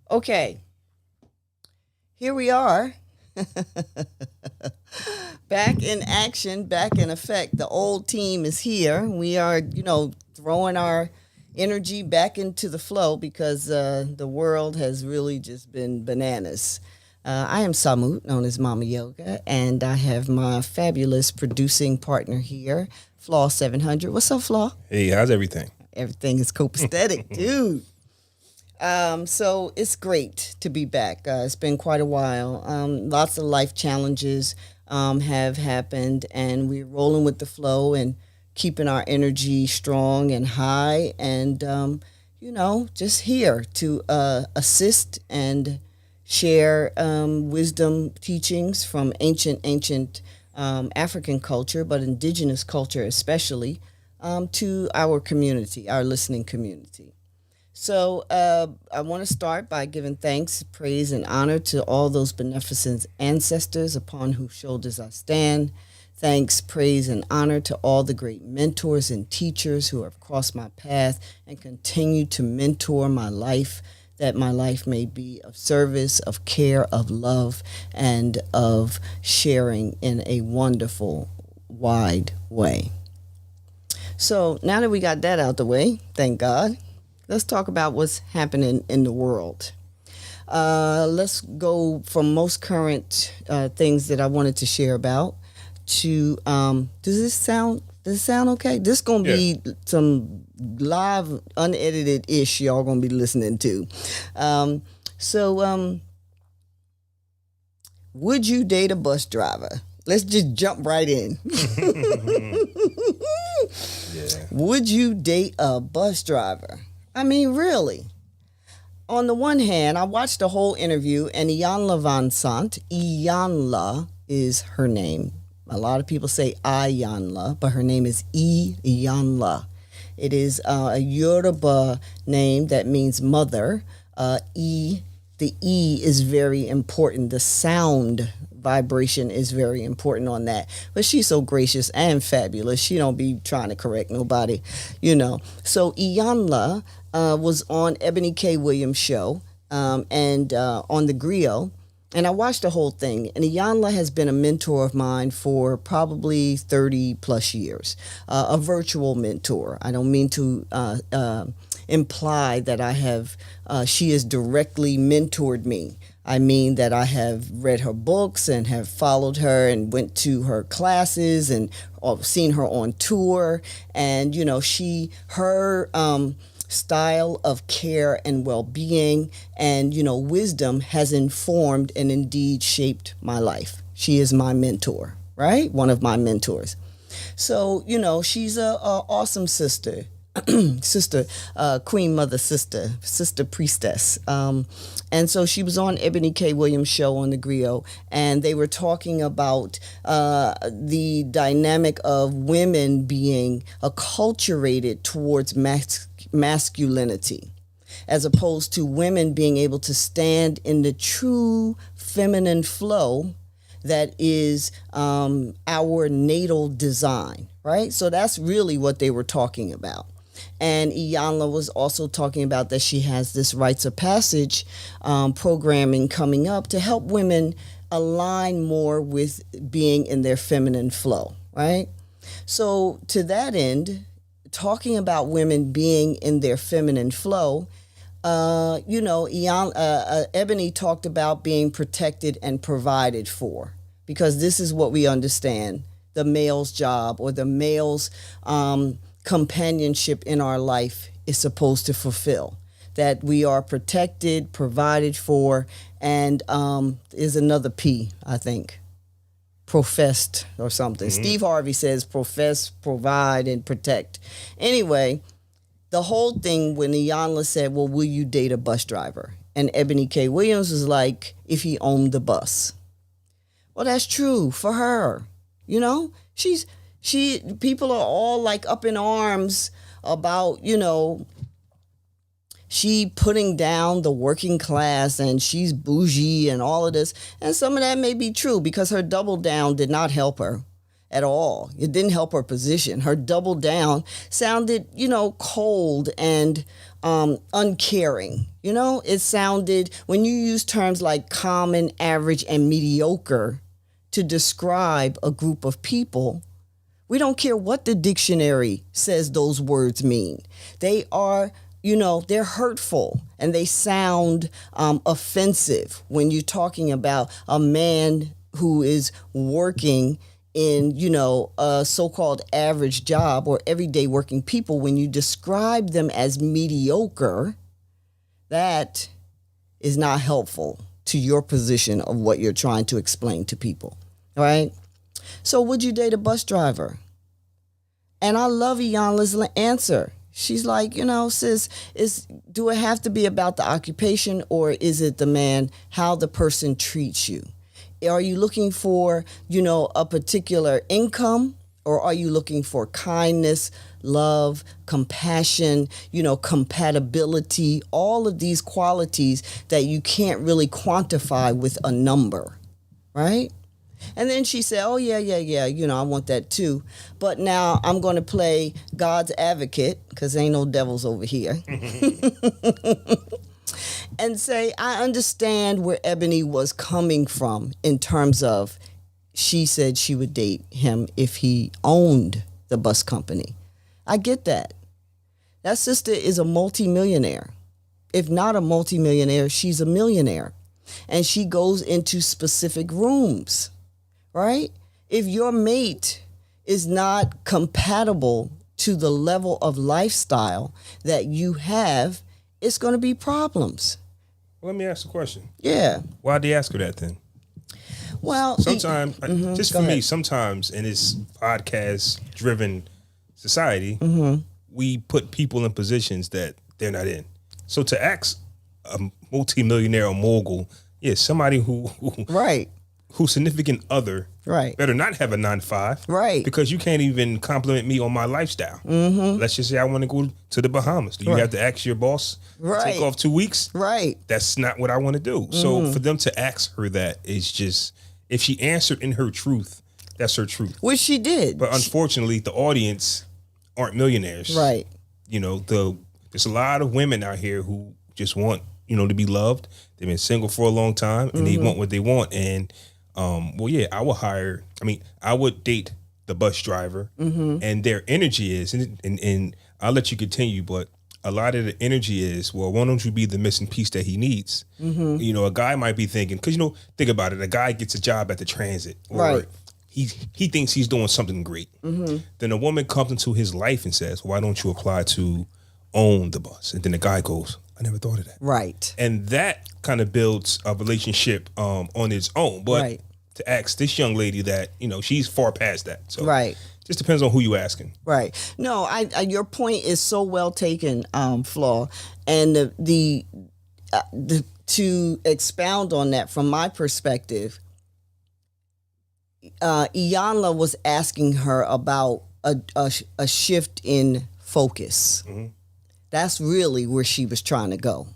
Okay, here we are. Back in action, back in effect. The old team is here. We are, throwing our energy back into the flow because the world has really just been bananas. I am Samut, known as Mama Yoga, and I have my fabulous producing partner here, Flaw 700. What's up, Flaw? Hey, how's everything? Everything is copacetic, dude. So it's great to be back. It's been quite a while. Lots of life challenges have happened, and we're rolling with the flow and keeping our energy strong and high, and just here to assist and share wisdom teachings from ancient African culture, but indigenous culture especially, to our community, our listening community. So I want to start by giving thanks, praise, and honor to all those beneficent ancestors upon whose shoulders I stand. Thanks, praise, and honor to all the great mentors and teachers who have crossed my path and continue to mentor my life, that my life may be of service, of care, of love, and of sharing in a wonderful, wide way. So now that we got that out the way, thank God, let's talk about what's happening in the world. Let's go from most current things that I wanted to share about to does it sound okay? This gonna be some live unedited ish y'all gonna be listening to. So would you date a bus driver? Let's just jump right in. Would you date a bus driver? I mean, really. On the one hand, I watched the whole interview, and Iyanla Vanzant, Iyanla is her name. A lot of people say Iyanla, but her name is Iyanla. It is a Yoruba name that means mother. The E is very important. The sound vibration is very important on that. But she's so gracious and fabulous. She don't be trying to correct nobody, So Iyanla was on Ebony K. Williams' show and on the Griot. And I watched the whole thing. And Iyanla has been a mentor of mine for probably 30 plus years, a virtual mentor. I don't mean to imply that she has directly mentored me. I mean that I have read her books and have followed her and went to her classes and seen her on tour. And, her style of care and well-being and, wisdom has informed and indeed shaped my life. She is my mentor, right? One of my mentors. So, she's a awesome sister. Queen Mother sister priestess. And so she was on Ebony K. Williams' show on the Griot, and they were talking about the dynamic of women being acculturated towards masculinity, as opposed to women being able to stand in the true feminine flow that is our natal design, right? So that's really what they were talking about. And Iyanla was also talking about that she has this rites of passage programming coming up to help women align more with being in their feminine flow, right? So to that end, talking about women being in their feminine flow, Ebony talked about being protected and provided for, because this is what we understand the male's job or the male's companionship in our life is supposed to fulfill. That we are protected, provided for, and is another P, I think. Professed or something. Mm-hmm. Steve Harvey says profess, provide, and protect. Anyway, the whole thing when Iyanla said, well, will you date a bus driver? And Ebony K. Williams was like, if he owned the bus. Well, that's true for her. People are all like up in arms about, she putting down the working class and she's bougie and all of this. And some of that may be true because her double down did not help her at all. It didn't help her position. Her double down sounded, cold and uncaring. You know, it sounded, when you use terms like common, average, and mediocre to describe a group of people, we don't care what the dictionary says those words mean. They are, they're hurtful and they sound offensive when you're talking about a man who is working in, a so-called average job or everyday working people. When you describe them as mediocre, that is not helpful to your position of what you're trying to explain to people, right? So would you date a bus driver? And I love Iyanla's answer. She's like, sis, do it have to be about the occupation, or is it how the person treats you? Are you looking for, a particular income, or are you looking for kindness, love, compassion, compatibility, all of these qualities that you can't really quantify with a number, right? And then she said, oh, yeah, I want that too. But now I'm going to play God's advocate, because ain't no devils over here, and say, I understand where Ebony was coming from in terms of, she said she would date him if he owned the bus company. I get that. That sister is a multimillionaire. If not a multimillionaire, she's a millionaire. And she goes into specific rooms, right? If your mate is not compatible to the level of lifestyle that you have, it's going to be problems. Well, let me ask a question. Yeah. Why'd they ask her that then? Well, sometimes, just for me, sometimes in this podcast-driven society, we put people in positions that they're not in. So to ask a multimillionaire or mogul, somebody whose significant other better not have a 9-to-5, right? Because you can't even compliment me on my lifestyle. Let's just say I want to go to the Bahamas. Do you have to ask your boss to take off 2 weeks? Right. That's not what I want to do. So for them to ask her that is just, if she answered in her truth, that's her truth. Which she did. But unfortunately, the audience aren't millionaires. Right. There's a lot of women out here who just want, to be loved. They've been single for a long time and they want what they want. And I would date the bus driver, and their energy is, and I'll let you continue, but a lot of the energy is, well, why don't you be the missing piece that he needs? A guy might be thinking, because, think about it, a guy gets a job at the transit, or he thinks he's doing something great. Then a woman comes into his life and says, why don't you apply to own the bus? And then the guy goes, I never thought of that. Right. And that kind of builds a relationship on its own. But to ask this young lady that, she's far past that. So just depends on who you asking. Right. No, I your point is so well taken, Flaw. And the to expound on that from my perspective, Iyanla was asking her about a shift in focus. That's really where she was trying to go.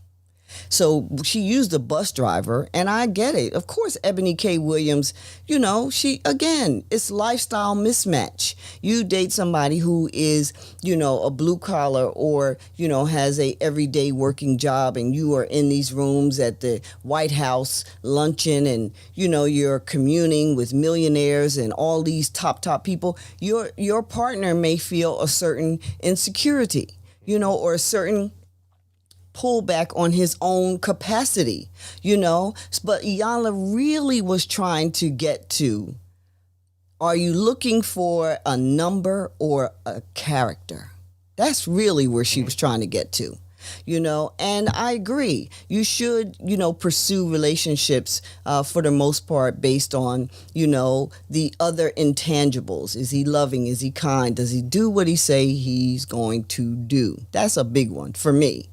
So she used a bus driver, and I get it. Of course, Ebony K. Williams, it's lifestyle mismatch. You date somebody who is, a blue collar or, has a everyday working job, and you are in these rooms at the White House luncheon, and, you're communing with millionaires and all these top people. Your partner may feel a certain insecurity, or a certain pullback on his own capacity, But Iyanla really was trying to get to, are you looking for a number or a character? That's really where she was trying to get to, And I agree. You should, pursue relationships for the most part based on, the other intangibles. Is he loving? Is he kind? Does he do what he say he's going to do? That's a big one for me.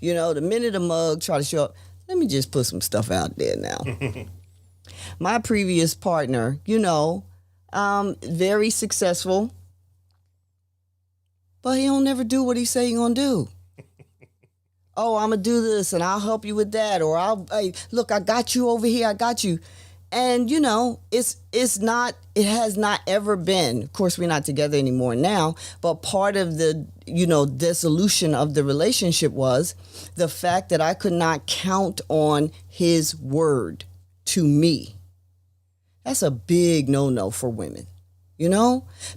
The minute a mug try to show up, let me just put some stuff out there now. My previous partner, very successful, but he don't never do what he say he gonna do. Oh, I'm gonna do this and I'll help you with that, or hey, look, I got you over here, I got you. And it has not ever been, of course we're not together anymore now, but part of the, dissolution of the relationship was the fact that I could not count on his word to me. That's a big no-no for women.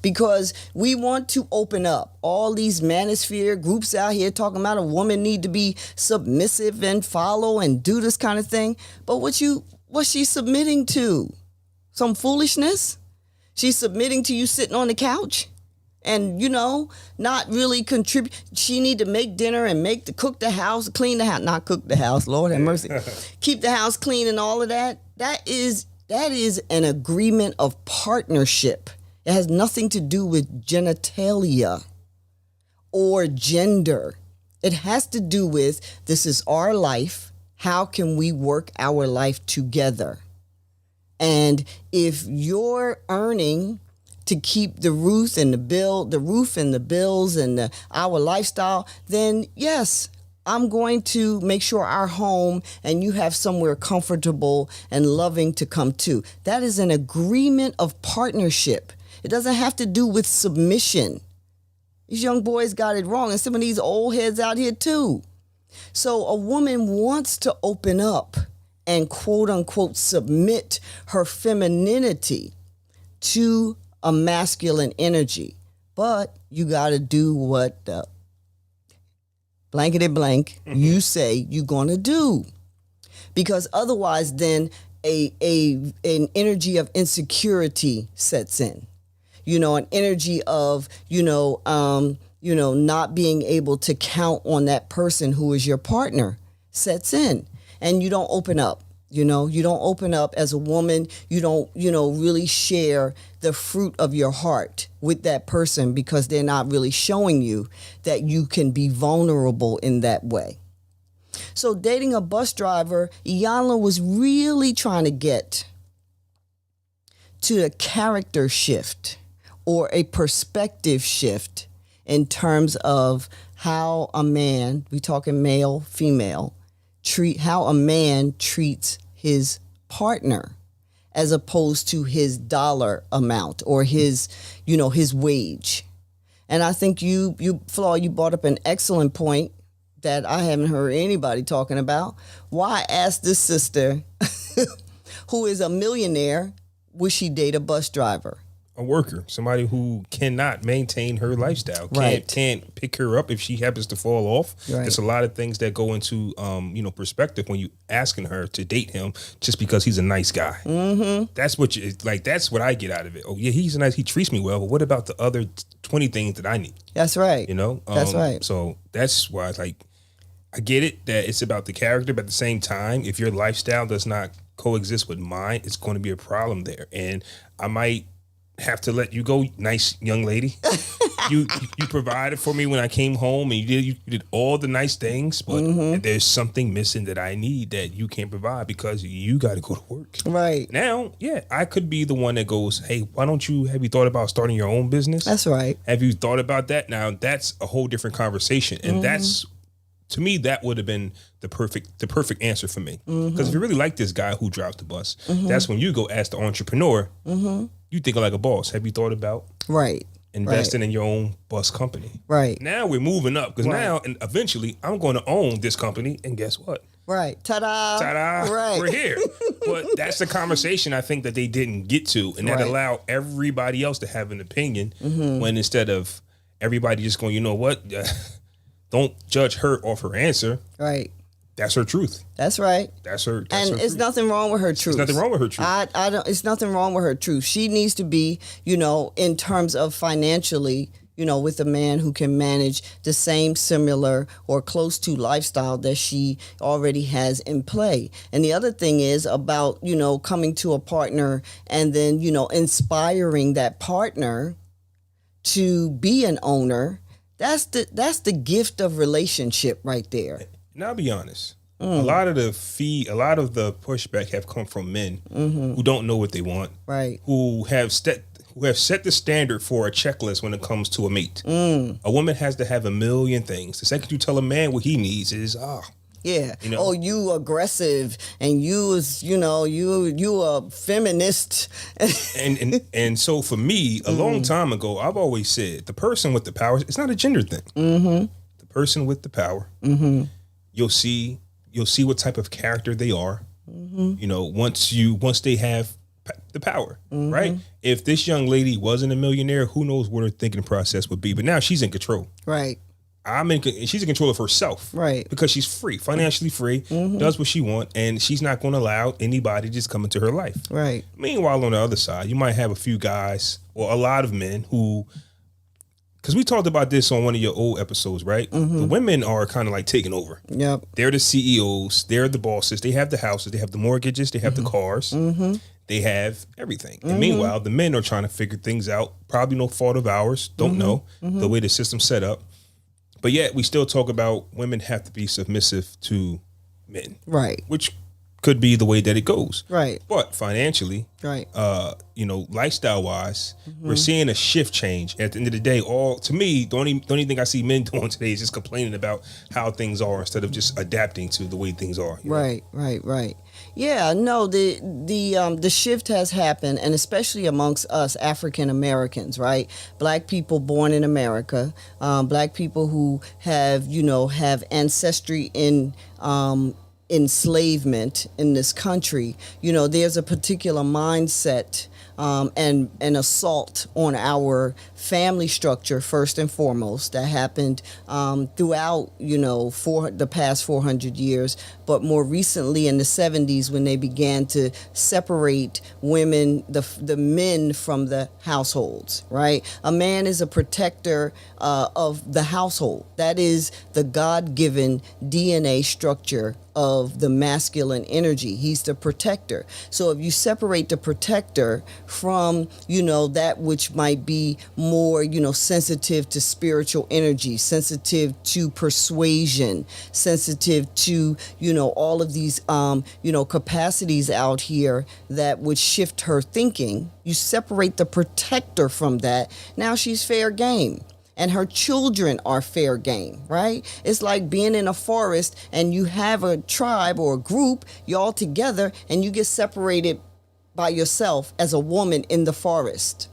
Because we want to open up. All these manosphere groups out here talking about a woman need to be submissive and follow and do this kind of thing. But what's she submitting to? Some foolishness? She's submitting to you sitting on the couch and, not really contribute. She need to make dinner and cook the house, clean the house, not cook the house, Lord have mercy. Keep the house clean and all of that. That is an agreement of partnership. It has nothing to do with genitalia or gender. It has to do with, this is our life. How can we work our life together? And if you're earning to keep the roof and the bills and our lifestyle, then yes, I'm going to make sure our home and you have somewhere comfortable and loving to come to. That is an agreement of partnership. It doesn't have to do with submission. These young boys got it wrong, and some of these old heads out here too. So a woman wants to open up and quote unquote submit her femininity to a masculine energy. But you got to do what the blankety blank you say you're going to do. Because otherwise then an energy of insecurity sets in. An energy of, not being able to count on that person who is your partner sets in, and you don't open up. You don't open up as a woman. You don't, really share the fruit of your heart with that person because they're not really showing you that you can be vulnerable in that way. So dating a bus driver, Iyanla was really trying to get to a character shift or a perspective shift in terms of how a man, we talking male, female, how a man treats his partner as opposed to his dollar amount or his wage. And I think you Flaw, you brought up an excellent point that I haven't heard anybody talking about. Why ask this sister who is a millionaire, would she date a bus driver? A worker, somebody who cannot maintain her lifestyle, can't pick her up if she happens to fall off. Right. There's a lot of things that go into perspective when you asking her to date him just because he's a nice guy. Mm-hmm. That's what I get out of it. Oh yeah, he treats me well, but what about the other 20 things that I need? That's right. That's right. So that's why I get it that it's about the character, but at the same time, if your lifestyle does not coexist with mine, it's going to be a problem there, and I might have to let you go, nice young lady. You provided for me when I came home, and you did all the nice things, but there's something missing that I need that you can't provide because you got to go to work. Right. Now, yeah, I could be the one that goes, hey, have you thought about starting your own business? That's right. Have you thought about that? Now, that's a whole different conversation, and that's, to me, that would have been the perfect answer for me. Because if you really like this guy who drives the bus, that's when you go ask the entrepreneur, you think like a boss. Have you thought about investing in your own bus company? Right. Now we're moving up because now and eventually I'm going to own this company, and guess what? Right. Ta-da. Ta-da. Right. We're here. But that's the conversation I think that they didn't get to, and that allowed everybody else to have an opinion when instead of everybody just going, you know what? Don't judge her off her answer. Right. That's her truth. That's right. That's her. And her it's truth. Nothing wrong with her truth. There's nothing wrong with her truth. I don't. It's nothing wrong with her truth. She needs to be, in terms of financially, with a man who can manage the same, similar, or close to lifestyle that she already has in play. And the other thing is about, coming to a partner and then, inspiring that partner to be an owner. That's the gift of relationship right there. Now, I'll be honest. A lot of the pushback have come from men who don't know what they want, right? Who have set the standard for a checklist when it comes to a mate. A woman has to have a million things. The second you tell a man what he needs is Yeah. You know? Oh, you aggressive, and you is, you a feminist. And so for me, a long time ago, I've always said the person with the power, it's not a gender thing. Mm-hmm. The person with the power, you'll see what type of character they are. Mm-hmm. Once they have the power, right? If this young lady wasn't a millionaire, who knows what her thinking process would be? But now she's in control. Right. She's in control of herself, right? Because she's free, financially free, does what she wants, and she's not going to allow anybody to just come into her life, right? Meanwhile, on the other side, you might have a few guys or a lot of men who, because we talked about this on one of your old episodes, right? The women are kind of like taking over. Yep, they're the CEOs, they're the bosses, they have the houses, they have the mortgages, they have the cars, they have everything. And meanwhile, the men are trying to figure things out. Probably no fault of ours, don't know the way the system's set up. But yet we still talk about women have to be submissive to men. Right. Which could be the way that it goes. Right. But financially, right. Lifestyle wise, we're seeing a shift change. At the end of the day, to me, the only thing I see men doing today is just complaining about how things are instead of just adapting to the way things are. Right. Yeah, no, the shift has happened, and especially amongst us African Americans, right? Black people born in America, black people who have ancestry in enslavement in this country. There's a particular mindset and an assault on our family structure first and foremost that happened throughout the past 400 years, but more recently in the 70s when they began to separate women, the men from the households, right? A man is a protector of the household. That is the God-given DNA structure of the masculine energy. He's the protector. So if you separate the protector from, that which might be more, sensitive to spiritual energy, sensitive to persuasion, sensitive to, all of these, capacities out here that would shift her thinking, you separate the protector from that. Now she's fair game. And her children are fair game, right? It's like being in a forest and you have a tribe or a group, y'all together, and you get separated by yourself as a woman in the forest.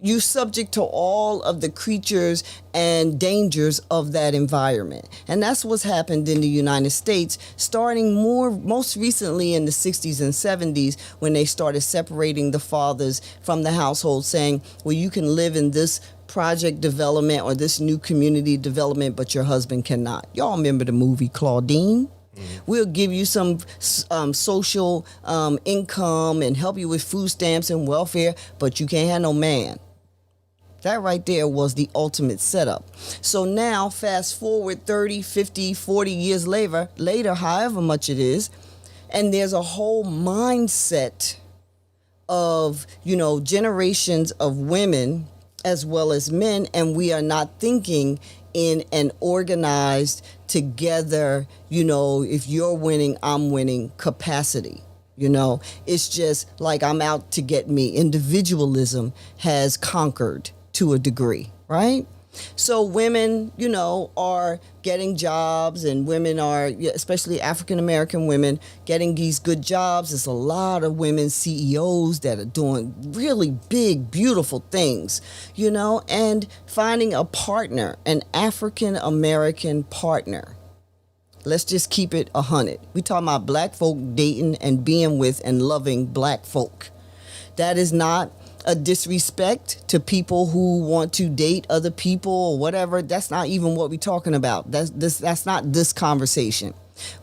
You subject to all of the creatures and dangers of that environment. And that's what's happened in the United States, starting most recently in the 60s and 70s when they started separating the fathers from the household, saying, well, you can live in this project development or this new community development, but your husband cannot. Y'all remember the movie Claudine? We'll give you some social income and help you with food stamps and welfare, but you can't have no man. That right there was the ultimate setup. So now, fast forward 30, 50, 40 years later, however much it is, and there's a whole mindset of, generations of women as well as men, and we are not thinking in an organized, together, if you're winning, I'm winning capacity. It's just like I'm out to get me. Individualism has conquered to a degree, right? So women, are getting jobs, and women are, especially African American women, getting these good jobs. There's a lot of women CEOs that are doing really big, beautiful things, and finding a partner, an African American partner. Let's just keep it 100. We talking about black folk dating and being with and loving black folk. That is not a disrespect to people who want to date other people or whatever. That's not even what we're talking about. That's not this conversation.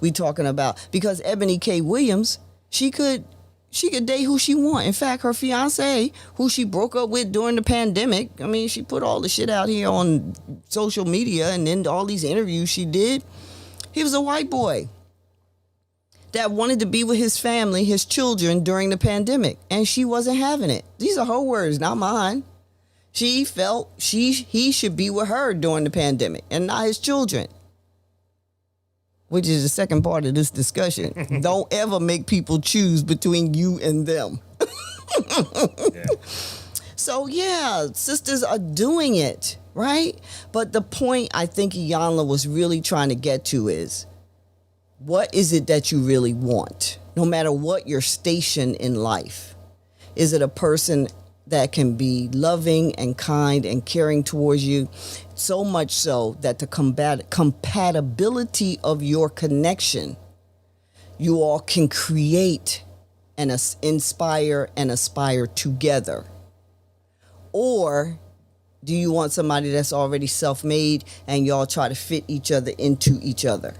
We talking about, because Ebony K. Williams, she could date who she want. In fact, her fiance, who she broke up with during the pandemic, she put all the shit out here on social media, and then all these interviews she did. He was a white boy that wanted to be with his family, his children, during the pandemic, and she wasn't having it. These are her words, not mine. She felt he should be with her during the pandemic and not his children, which is the second part of this discussion. Don't ever make people choose between you and them. Yeah. So yeah, sisters are doing it, right? But the point I think Iyanla was really trying to get to is, What is it that you really want? No matter what your station in life. Is it a person that can be loving and kind and caring towards you? So much so that the compatibility of your connection, you all can create and inspire and aspire together. Or do you want somebody that's already self-made and y'all try to fit each other into each other?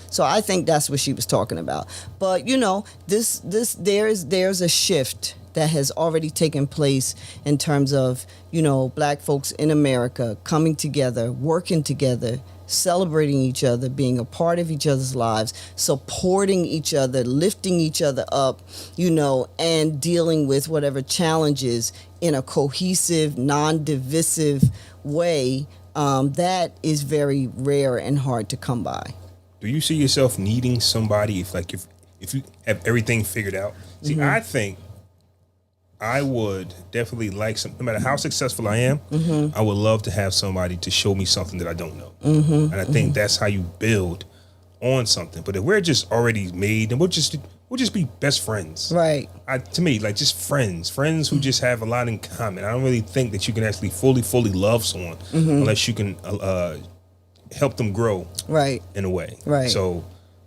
So I think that's what she was talking about. But there's a shift that has already taken place in terms of black folks in America coming together, working together, celebrating each other, being a part of each other's lives, supporting each other, lifting each other up, and dealing with whatever challenges in a cohesive, non-divisive way. That is very rare and hard to come by. Do you see yourself needing somebody if you have everything figured out? See, I think I would definitely like no matter how successful I am, I would love to have somebody to show me something that I don't know. And I think that's how you build on something. But if we're just already made, then we'll just be best friends. Right. To me, like just friends who just have a lot in common. I don't really think that you can actually fully love someone unless you can help them grow, right, in a way. Right. So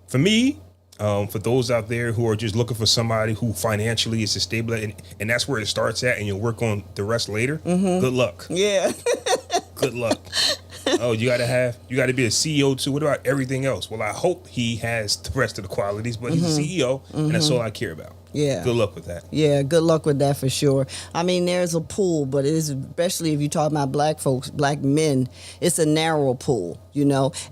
for me, for those out there who are just looking for somebody who financially is stable, and that's where it starts at, and you'll work on the rest later, good luck. Yeah. Good luck. Oh, you got to be a CEO too. What about everything else? Well, I hope he has the rest of the qualities, but he's a CEO, and that's all I care about. Yeah. Good luck with that. Yeah, good luck with that for sure. I mean, there's a pool, but it is, especially if you talk about black folks, black men, it's a narrow pool,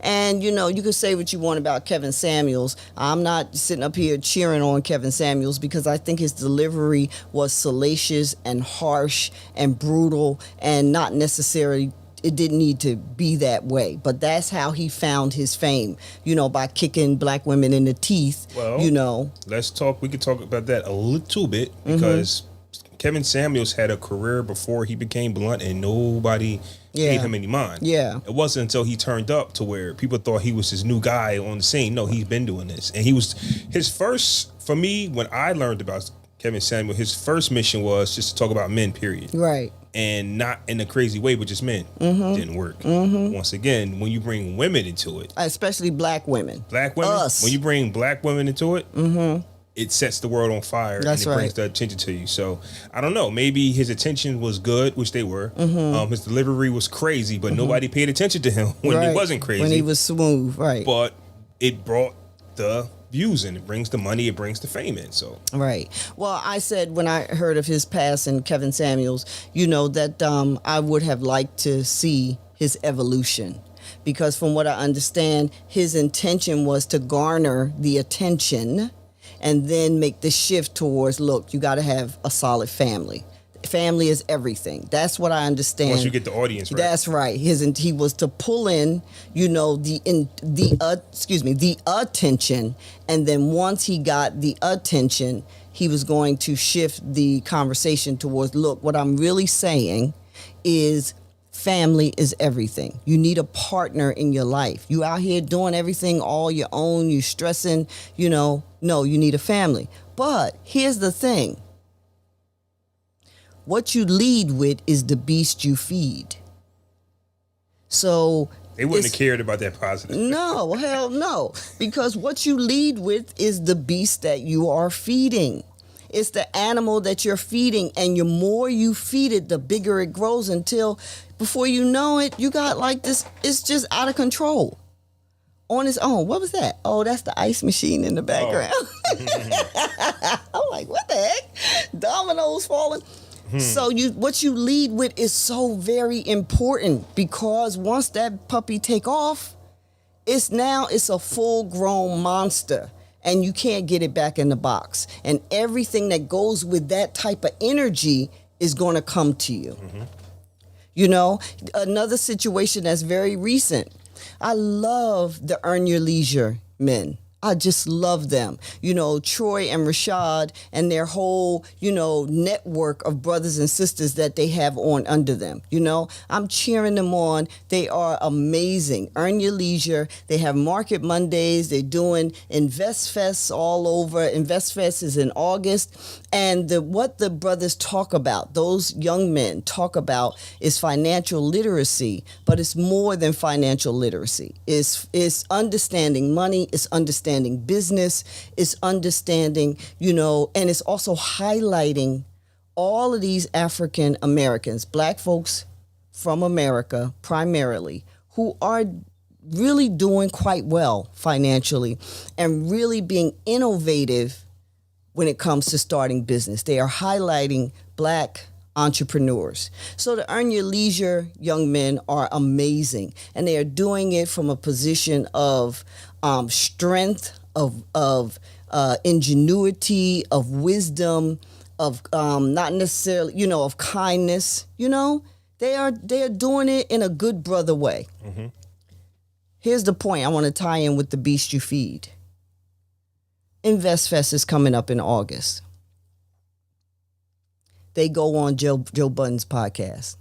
And, you can say what you want about Kevin Samuels. I'm not sitting up here cheering on Kevin Samuels because I think his delivery was salacious and harsh and brutal and not necessarily, it didn't need to be that way. But that's how he found his fame, by kicking black women in the teeth, Well, we could talk about that a little bit because Kevin Samuels had a career before he became blunt and nobody paid him any mind. Yeah. It wasn't until he turned up to where people thought he was this new guy on the scene. No, he's been doing this. And his first, for me, when I learned about Kevin Samuel, his first mission was just to talk about men, period. Right. And not in a crazy way, but just men. Didn't work. Once again, when you bring women into it, especially black women, us. When you bring black women into it, it sets the world on fire. That's and it brings the attention to you. So I don't know. Maybe his attention was good, which they were. His delivery was crazy, but nobody paid attention to him when it wasn't crazy. When he was smooth, right? But it brought the views in. It brings the money. It brings the fame in. So right. Well, I said when I heard of his passing, Kevin Samuels, that I would have liked to see his evolution, because from what I understand, his intention was to garner the attention and then make the shift towards, look, you got to have a solid family. Family is everything. That's what I understand. Once you get the audience right. That's right. He was to pull in, the attention, and then once he got the attention, he was going to shift the conversation towards, look, what I'm really saying is family is everything. You need a partner in your life. You out here doing everything all your own, you stressing, no, you need a family. But here's the thing. What you lead with is the beast you feed. So they wouldn't have cared about that positive. No, hell no. Because what you lead with is the beast that you are feeding. It's the animal that you're feeding, and the more you feed it, the bigger it grows, until before you know it, you got like this, it's just out of control on its own. What was that? Oh, that's the ice machine in the background. Oh. I'm like, what the heck? Dominoes falling. So what you lead with is so very important, because once that puppy take off, it's a full-grown monster, and you can't get it back in the box. And everything that goes with that type of energy is going to come to you. Another situation that's very recent. I love the Earn Your Leisure men. I just love them. Troy and Rashad and their whole, network of brothers and sisters that they have on under them. I'm cheering them on. They are amazing. Earn Your Leisure. They have Market Mondays. They're doing Invest Fest all over. Invest Fest is in August. And what the brothers talk about, those young men talk about, is financial literacy, but it's more than financial literacy. It's understanding money, it's understanding business, it's understanding, and it's also highlighting all of these African Americans, black folks from America primarily, who are really doing quite well financially and really being innovative when it comes to starting business. They are highlighting black entrepreneurs. So the Earn Your Leisure young men are amazing, and they are doing it from a position of strength, of ingenuity, of wisdom, of not necessarily, of kindness. They are doing it in a good brother way. Mm-hmm. Here's the point I want to tie in with the beast you feed. Invest Fest is coming up in August. They go on Joe Budden's podcast.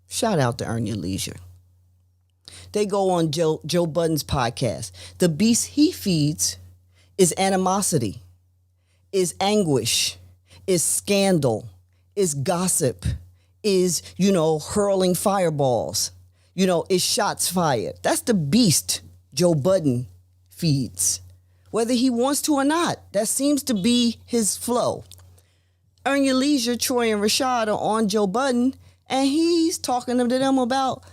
Shout out to Earn Your Leisure. They go on Joe Budden's podcast. The beast he feeds is animosity, is anguish, is scandal, is gossip, is, hurling fireballs, is shots fired. That's the beast Joe Budden feeds, whether he wants to or not. That seems to be his flow. Earn Your Leisure, Troy and Rashad are on Joe Budden, and he's talking to them about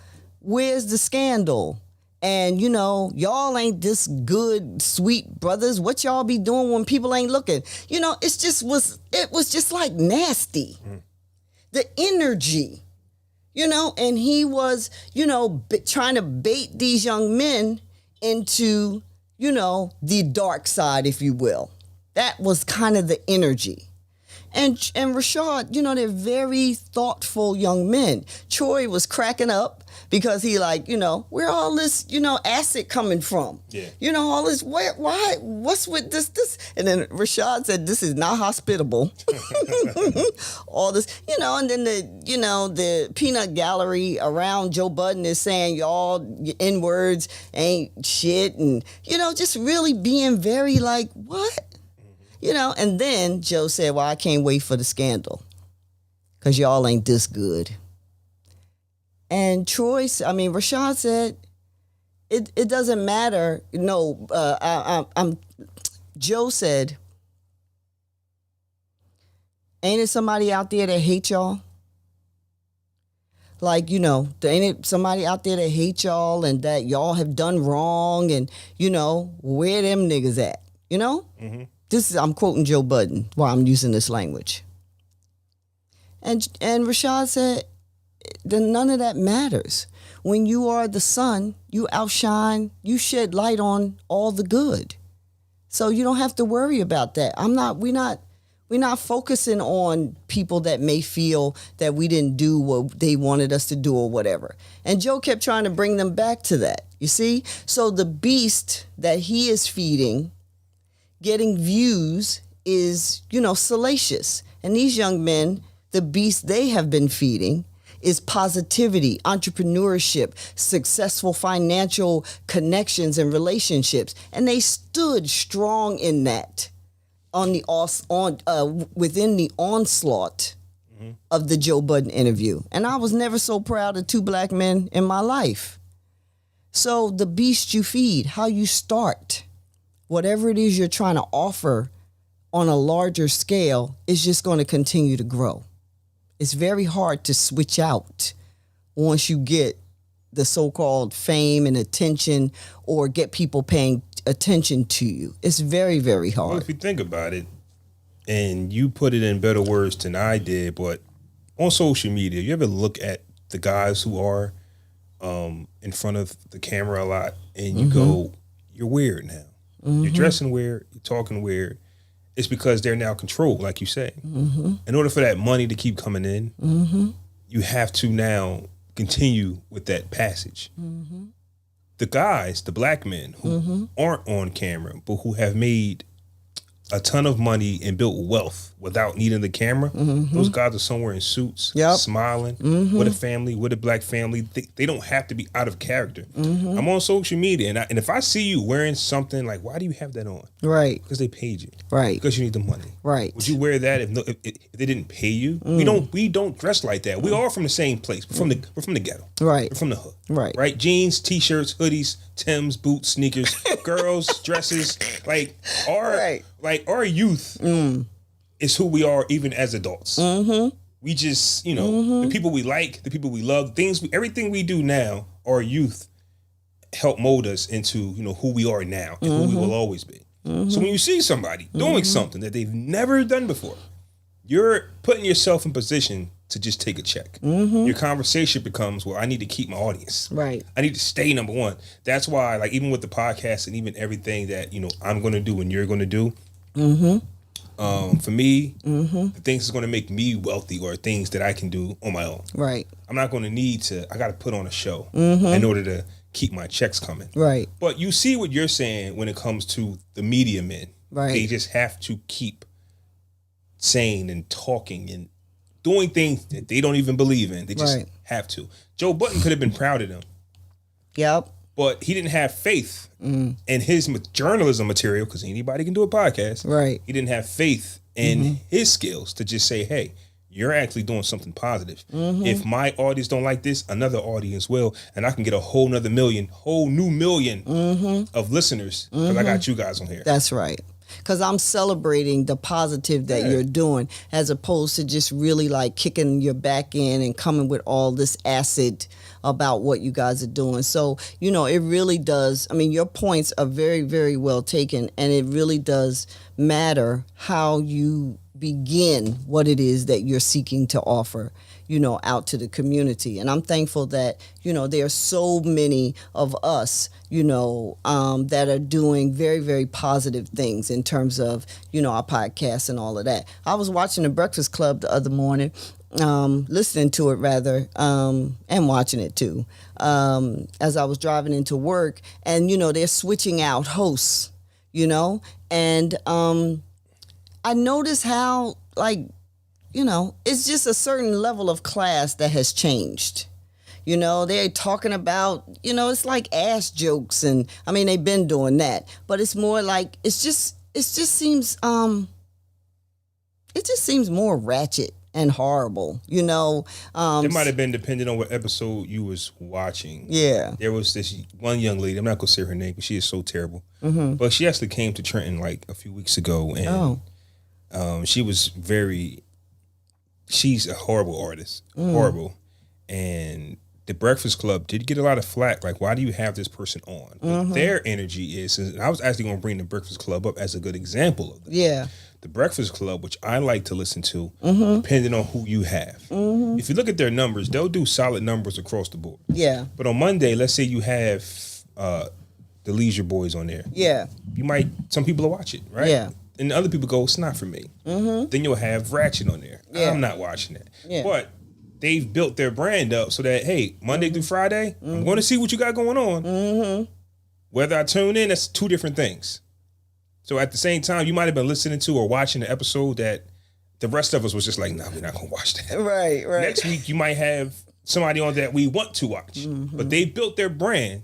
where's the scandal. And, y'all ain't this good, sweet brothers. What y'all be doing when people ain't looking? It was just like nasty. The energy, and he was, trying to bait these young men into, the dark side, if you will. That was kind of the energy. And Rashad, they're very thoughtful young men. Troy was cracking up because he where all this, acid coming from? Yeah. All this, why, what's with this? And then Rashad said, this is not hospitable. All this, and then the peanut gallery around Joe Budden is saying, y'all N-words ain't shit. And, just really being very what? And then Joe said, well, I can't wait for the scandal because y'all ain't this good. And Rashad said, it doesn't matter. Joe said, ain't it somebody out there that hate y'all? Ain't it somebody out there that hate y'all and that y'all have done wrong and, where them niggas at, Mm-hmm. I'm quoting Joe Budden while I'm using this language. And Rashad said, then none of that matters. When you are the sun, you outshine, you shed light on all the good. So you don't have to worry about that. We're not focusing on people that may feel that we didn't do what they wanted us to do or whatever. And Joe kept trying to bring them back to that. You see? So the beast that he is feeding, getting views, is, salacious. And these young men, the beast they have been feeding is positivity, entrepreneurship, successful financial connections and relationships. And they stood strong in that within the onslaught of the Joe Budden interview. And I was never so proud of two black men in my life. So the beast you feed, how you start, whatever it is you're trying to offer on a larger scale, is just going to continue to grow. It's very hard to switch out once you get the so-called fame and attention or get people paying attention to you. It's very, very hard. Well, if you think about it, and you put it in better words than I did, but on social media, you ever look at the guys who are in front of the camera a lot and you go, you're weird now. Mm-hmm. You're dressing weird, you're talking weird. It's because they're now controlled, like you say. Mm-hmm. In order for that money to keep coming in, you have to now continue with that passage. Mm-hmm. the guys, the black men who aren't on camera, but who have made a ton of money and built wealth without needing the camera, those guys are somewhere in suits, smiling, with a family, with a black family. They don't have to be out of character. I'm on social media, and if I see you wearing something, like, why do you have that on? Right. Because they paid you. Right. Because you need the money. Right. Would you wear that if they didn't pay you? We don't dress like that. We all from the same place. We're from the ghetto. Right. We're from the hood. Right. Right. Jeans, t-shirts, hoodies, Timbs, boots, sneakers, girls, dresses. Like our youth is who we are, even as adults. We just, the people we like, the people we love, everything we do now, our youth help mold us into, who we are now and who we will always be. So when you see somebody doing something that they've never done before, you're putting yourself in position to just take a check. Your conversation becomes, well, I need to keep my audience. Right. I need to stay number one. That's why, like, even with the podcast and even everything that, I'm going to do and you're going to do, for me, the things that's going to make me wealthy are things that I can do on my own. Right. I'm not going to need I got to put on a show in order to keep my checks coming. Right. But you see what you're saying when it comes to the media men. Right. They just have to keep saying and talking and doing things that they don't even believe in. They just have to. Joe Budden could have been proud of them. Yep. But he didn't have faith in his journalism material, because anybody can do a podcast. Right. He didn't have faith in his skills to just say, hey, you're actually doing something positive. If my audience don't like this, another audience will, and I can get a whole new million of listeners because I got you guys on here. That's right. Because I'm celebrating the positive that you're doing, as opposed to just really like kicking your back in and coming with all this acid about what you guys are doing. So, it really does. I mean, your points are very, very well taken, and it really does matter how you begin what it is that you're seeking to offer, out to the community. And I'm thankful that, there are so many of us, that are doing very, very positive things in terms of, our podcast and all of that. I was watching The Breakfast Club the other morning, listening to it rather, and watching it too, as I was driving into work. And, they're switching out hosts, and I noticed how, it's just a certain level of class that has changed. They're talking about, it's like ass jokes, and I mean, they've been doing that, but it's more like, it just seems more ratchet and horrible, It might have been depending on what episode you was watching. Yeah. There was this one young lady, I'm not going to say her name, but she is so terrible. But she actually came to Trenton like a few weeks ago, and she's a horrible artist. Horrible. And the Breakfast Club did get a lot of flack. Like, why do you have this person on? But their energy is, and I was actually going to bring the Breakfast Club up as a good example of that. Yeah. The Breakfast Club, which I like to listen to, depending on who you have. If you look at their numbers, they'll do solid numbers across the board. Yeah. But on Monday, let's say you have the Leisure Boys on there. Yeah. Some people will watch it, right? Yeah. And other people go, it's not for me. Then you'll have Ratchet on there. Yeah. I'm not watching it. Yeah. But they've built their brand up so that, hey, Monday through Friday, I'm going to see what you got going on. Whether I tune in, that's two different things. So at the same time, you might have been listening to or watching the episode that the rest of us was just like, nah, we're not going to watch that. Right. Next week, you might have somebody on that we want to watch. But they built their brand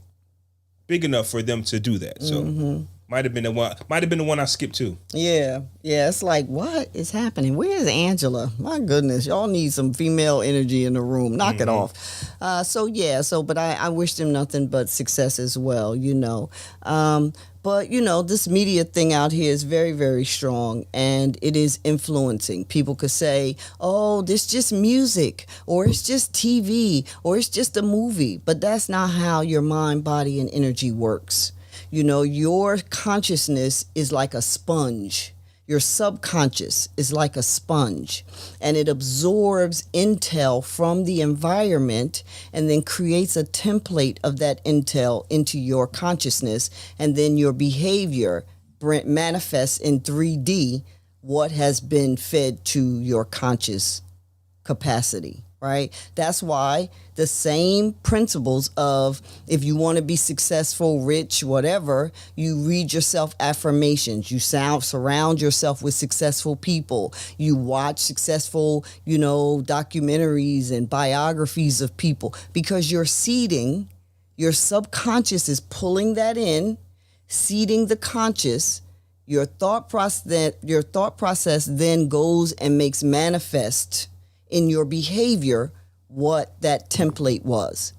big enough for them to do that. So might have been the one I skipped to. Yeah. It's like, what is happening? Where's Angela? My goodness, y'all need some female energy in the room. Knock it off. But I wish them nothing but success as well, But, this media thing out here is very, very strong, and it is influencing. People could say, oh, this is just music, or it's just TV, or it's just a movie. But that's not how your mind, body, and energy works. Your consciousness is like a sponge. Your subconscious is like a sponge, and it absorbs intel from the environment and then creates a template of that intel into your consciousness, and then your behavior manifests in 3D what has been fed to your conscious capacity. right? That's why the same principles of if you want to be successful, rich, whatever, you read yourself affirmations. You surround yourself with successful people. You watch successful, documentaries and biographies of people because you're seeding, your subconscious is pulling that in, seeding the conscious. Your thought process then goes and makes manifest in your behavior what that template was.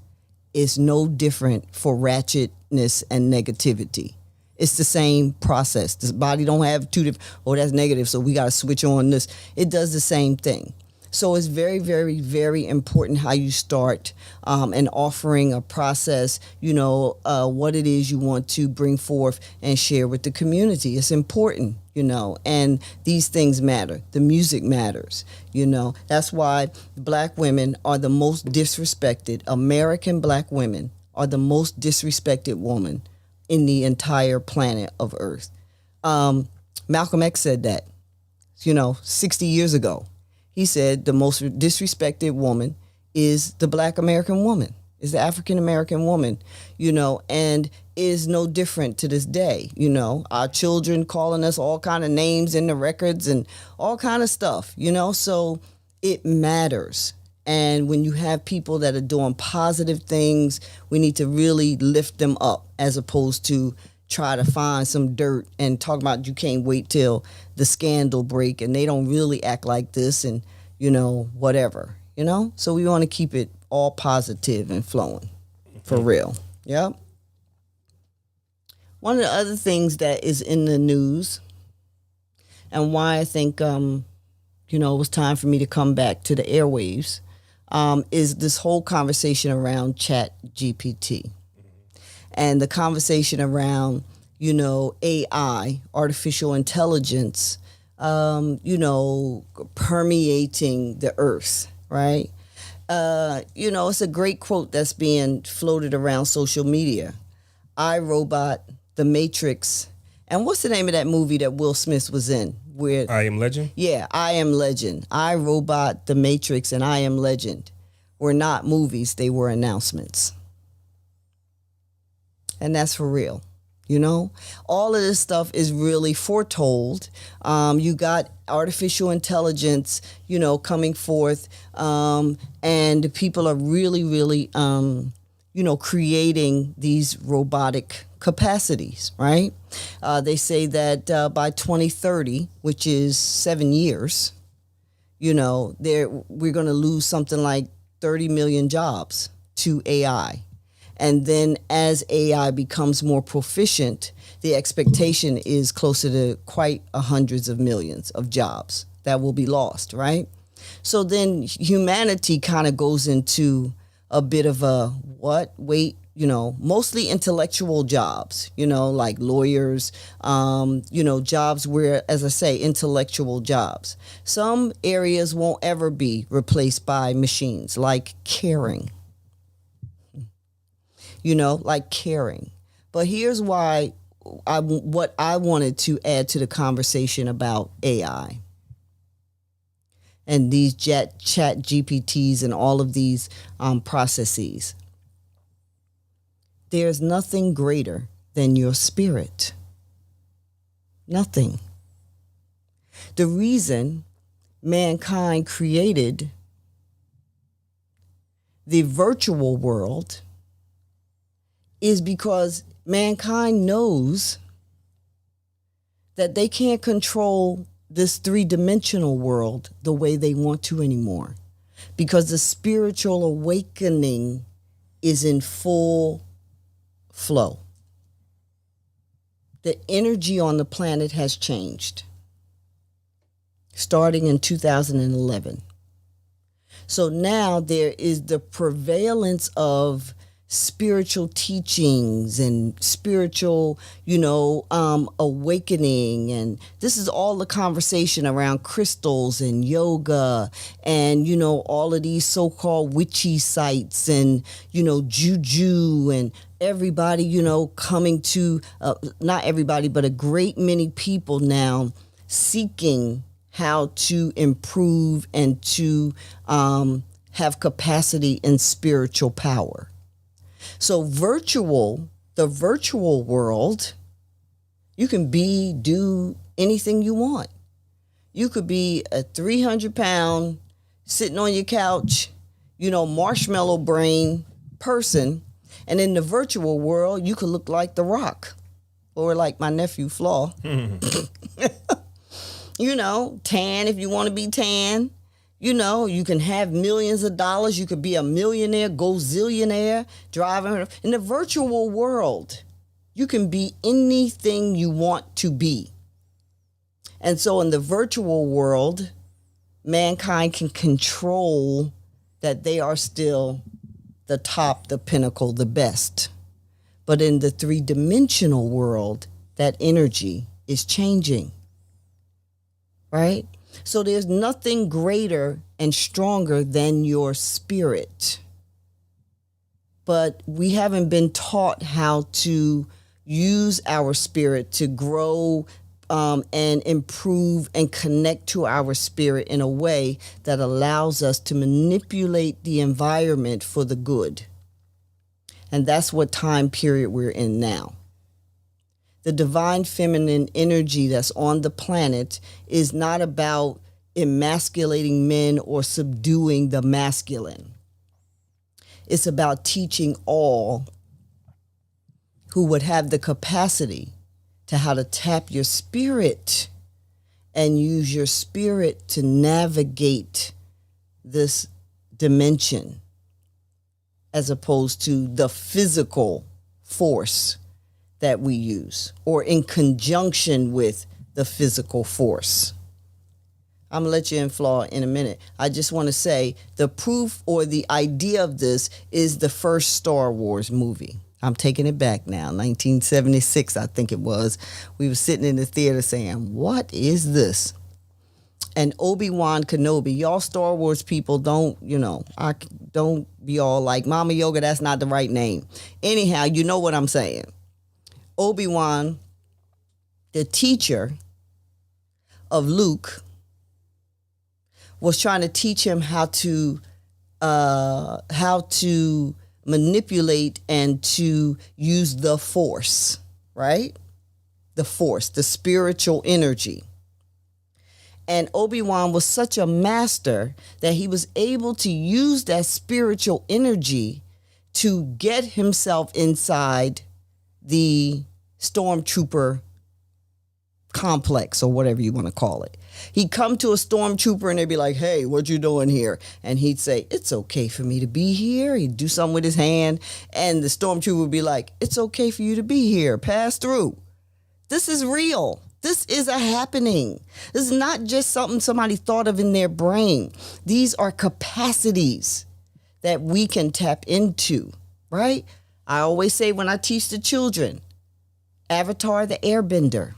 It's no different for ratchetness and negativity. It's the same process. This body don't have two different, that's negative, so we got to switch on this. It does the same thing. So it's very, very, very important how you start and offering a process, what it is you want to bring forth and share with the community. It's important, and these things matter. The music matters, That's why black women are the most disrespected. American black women are the most disrespected woman in the entire planet of Earth. Malcolm X said that, 60 years ago. He said the most disrespected woman is the black American woman, is the African American woman, and is no different to this day. Our children calling us all kind of names in the records and all kind of stuff, so it matters. And when you have people that are doing positive things, we need to really lift them up as opposed to try to find some dirt and talk about you can't wait till the scandal break and they don't really act like this and, whatever, So we want to keep it all positive and flowing for real. Yep. One of the other things that is in the news and why I think, it was time for me to come back to the airwaves is this whole conversation around Chat GPT. And the conversation around, AI, artificial intelligence, permeating the earth, right? It's a great quote that's being floated around social media. I, Robot, The Matrix, and what's the name of that movie that Will Smith was in? Where I Am Legend? Yeah, I Am Legend. I, Robot, The Matrix, and I Am Legend were not movies, they were announcements. And that's for real. All of this stuff is really foretold. You got artificial intelligence, coming forth, and people are really, really, creating these robotic capacities, right? They say that by 2030, which is 7 years, we're going to lose something like 30 million jobs to AI. And then as AI becomes more proficient, the expectation is closer to quite hundreds of millions of jobs that will be lost, right? So then humanity kind of goes into a bit of a mostly intellectual jobs, like lawyers, jobs where, as I say, intellectual jobs. Some areas won't ever be replaced by machines, like caring. Like caring. But here's why what I wanted to add to the conversation about AI and these chat GPTs and all of these processes. There's nothing greater than your spirit. Nothing. The reason mankind created the virtual world is because mankind knows that they can't control this three-dimensional world the way they want to anymore, because the spiritual awakening is in full flow. The energy on the planet has changed starting in 2011. So now there is the prevalence of spiritual teachings and spiritual, awakening. And this is all the conversation around crystals and yoga and, all of these so-called witchy sites and, juju and everybody, coming to, not everybody, but a great many people now seeking how to improve and to have capacity and spiritual power. So the virtual world, you can do anything you want. You could be a 300-pound, sitting on your couch, marshmallow brain person. And in the virtual world, you could look like The Rock or like my nephew Flaw. Tan if you want to be tan. You can have millions of dollars. You could be a millionaire, gazillionaire, driving. In the virtual world, you can be anything you want to be. And so in the virtual world, mankind can control that they are still the top, the pinnacle, the best. But in the three-dimensional world, that energy is changing, right? So there's nothing greater and stronger than your spirit. But we haven't been taught how to use our spirit to grow and improve and connect to our spirit in a way that allows us to manipulate the environment for the good. And that's what time period we're in now. The divine feminine energy that's on the planet is not about emasculating men or subduing the masculine. It's about teaching all who would have the capacity to how to tap your spirit and use your spirit to navigate this dimension as opposed to the physical force that we use or in conjunction with the physical force. I'm going to let you in, Flaw, in a minute. I just want to say the proof or the idea of this is the first Star Wars movie. I'm taking it back now. 1976, I think it was. We were sitting in the theater saying, what is this? And Obi-Wan Kenobi, y'all Star Wars people don't be all like, Mama Yoga, that's not the right name. Anyhow, you know what I'm saying. Obi-Wan, the teacher of Luke, was trying to teach him how to manipulate and to use the force, right? The force, the spiritual energy. And Obi-Wan was such a master that he was able to use that spiritual energy to get himself inside the stormtrooper complex or whatever you want to call it. He'd come to a stormtrooper and they'd be like, hey, what you doing here? And he'd say, it's okay for me to be here. He'd do something with his hand and the stormtrooper would be like, it's okay for you to be here. Pass through. This is real. This is a happening. This is not just something somebody thought of in their brain. These are capacities that we can tap into, right? I always say when I teach the children, Avatar the Airbender.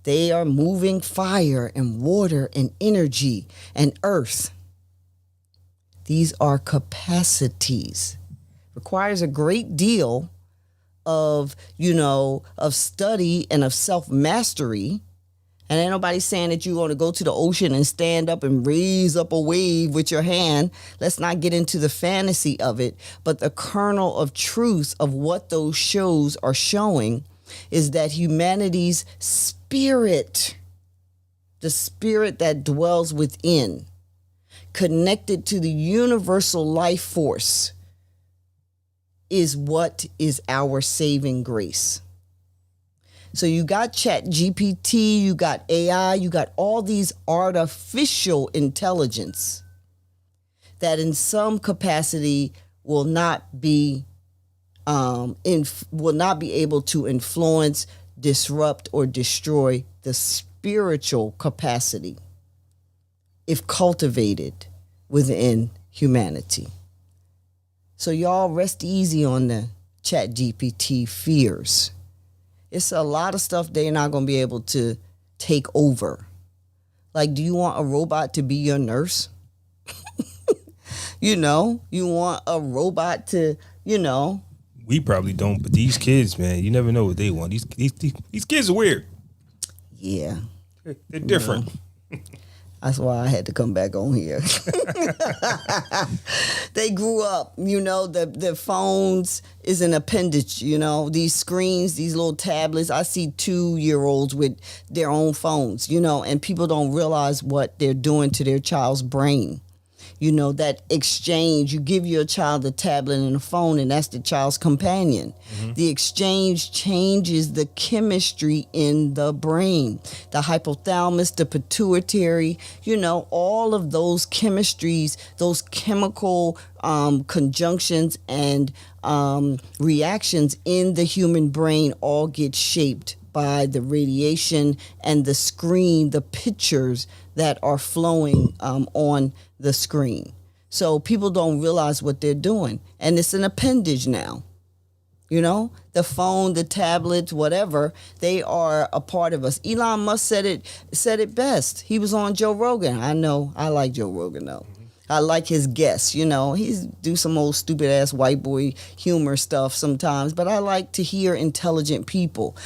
They are moving fire and water and energy and earth. These are capacities. Requires a great deal of study and of self-mastery. And ain't nobody saying that you're going to go to the ocean and stand up and raise up a wave with your hand. Let's not get into the fantasy of it. But the kernel of truth of what those shows are showing is that humanity's spirit, the spirit that dwells within, connected to the universal life force, is what is our saving grace. So you got ChatGPT, you got AI, you got all these artificial intelligence that in some capacity will not be able to influence, disrupt, or destroy the spiritual capacity if cultivated within humanity. So y'all rest easy on the ChatGPT fears. It's a lot of stuff they're not going to be able to take over. Like, do you want a robot to be your nurse? You want a robot to, We probably don't, but these kids, man, you never know what they want. These kids are weird. Yeah. They're different. That's why I had to come back on here. They grew up, the phones is an appendage, these screens, these little tablets. I see 2-year-olds with their own phones, and people don't realize what they're doing to their child's brain. That exchange, you give your child a tablet and a phone, and that's the child's companion. Mm-hmm. The exchange changes the chemistry in the brain, the hypothalamus, the pituitary, all of those chemistries, those chemical conjunctions and reactions in the human brain all get shaped by the radiation and the screen, the pictures that are flowing on the screen. So people don't realize what they're doing. And it's an appendage now. The phone, the tablets, whatever, they are a part of us. Elon Musk said it best. He was on Joe Rogan. I know. I like Joe Rogan, though. I like his guests, He's do some old stupid ass white boy humor stuff sometimes, but I like to hear intelligent people,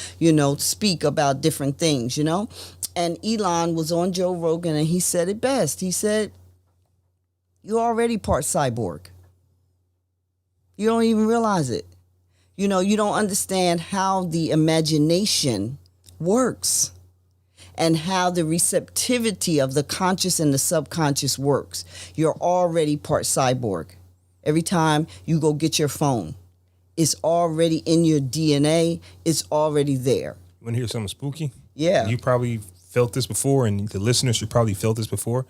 speak about different things, And Elon was on Joe Rogan and he said it best. He said, "You're already part cyborg. You don't even realize it. You don't understand how the imagination works. And how the receptivity of the conscious and the subconscious works. You're already part cyborg. Every time you go get your phone, it's already in your DNA. It's already there." You want to hear something spooky? Yeah. You probably felt this before, and the listeners should probably felt this before.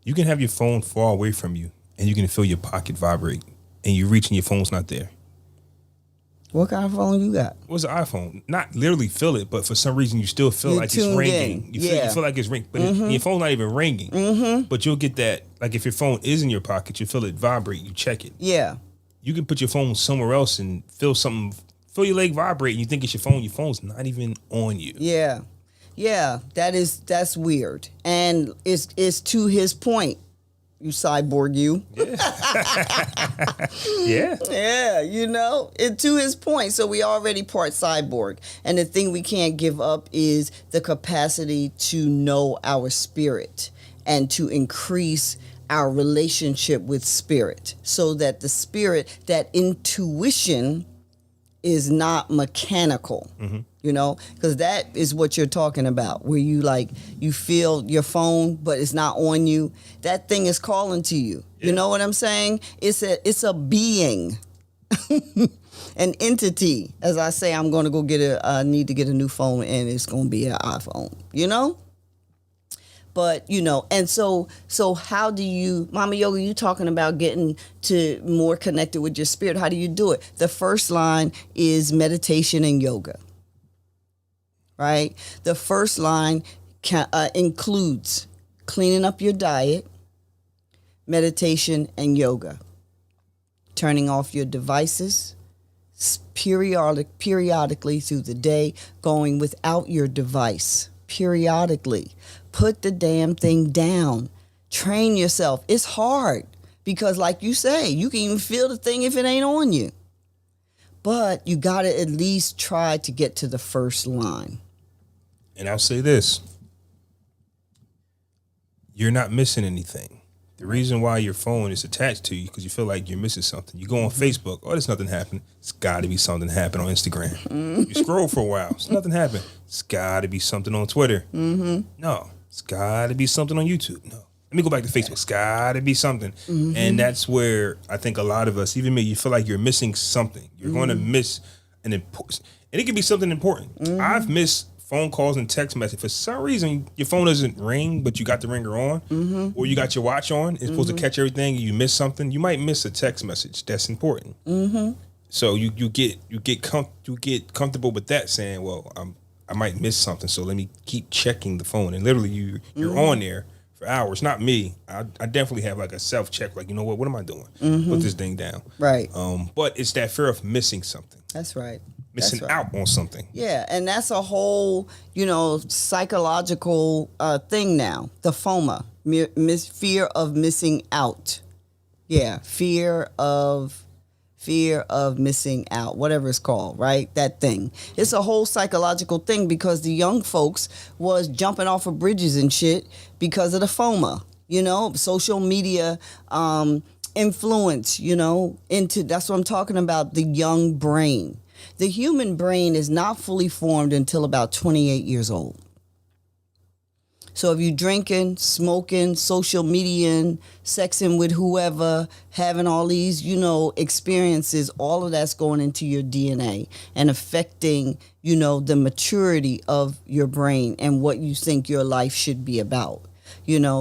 You can have your phone far away from you, and you can feel your pocket vibrate, and you reach and your phone's not there. What kind of phone you got? What's an iPhone? Not literally feel it, but for some reason you still feel like it's ringing. You feel like it's ringing, but your phone's not even ringing. Mm-hmm. But you'll get that, like if your phone is in your pocket, you feel it vibrate, you check it. Yeah. You can put your phone somewhere else and feel your leg vibrate, and you think it's your phone. Your phone's not even on you. Yeah. Yeah, that's weird. And it's to his point. You cyborg, you. Yeah. Yeah. Yeah, it to his point. So we already part cyborg. And the thing we can't give up is the capacity to know our spirit and to increase our relationship with spirit so that the spirit, that intuition is not mechanical. Mm-hmm. Because that is what you're talking about, where you feel your phone, but it's not on you. That thing is calling to you. Yeah. You know what I'm saying? It's a being, an entity. As I say, I'm going to go need to get a new phone, and it's going to be an iPhone, But, and so how do you, Mama Yoga, you talking about getting to more connected with your spirit. How do you do it? The first line is meditation and yoga. Right? The first line includes cleaning up your diet, meditation, and yoga. Turning off your devices periodically through the day, going without your device periodically. Put the damn thing down. Train yourself. It's hard because, like you say, you can even feel the thing if it ain't on you. But you got to at least try to get to the first line. And I'll say this. You're not missing anything. The reason why your phone is attached to you because you feel like you're missing something. You go on Facebook, there's nothing happening. It's got to be something happening on Instagram. Mm-hmm. You scroll for a while, it's nothing happened. It's got to be something on Twitter. Mm-hmm. No, it's got to be something on YouTube. No. Let me go back to Facebook. It's got to be something. Mm-hmm. And that's where I think a lot of us, even me, you feel like you're missing something. You're going to miss an important, and it can be something important. Mm-hmm. I've missed phone calls and text messages. For some reason, your phone doesn't ring, but you got the ringer on, or you got your watch on. It's supposed to catch everything. And you miss something. You might miss a text message that's important. Mm-hmm. So you get comfortable with that, saying, "Well, I might miss something, so let me keep checking the phone." And literally, you're on there for hours. Not me. I definitely have like a self check. Like, you know what am I doing? Put this thing down. Right. But it's that fear of missing something. That's right. Missing out on something. Yeah, and that's a whole, psychological thing now. The FOMA, fear of missing out. Yeah, fear of fear of missing out, whatever it's called, right? That thing. It's a whole psychological thing because the young folks was jumping off of bridges and shit because of the FOMA, social media influence, into, that's what I'm talking about, the young brain. The human brain is not fully formed until about 28 years old. So if you're drinking, smoking, social media, sexing with whoever, having all these, experiences, all of that's going into your DNA and affecting, the maturity of your brain and what you think your life should be about,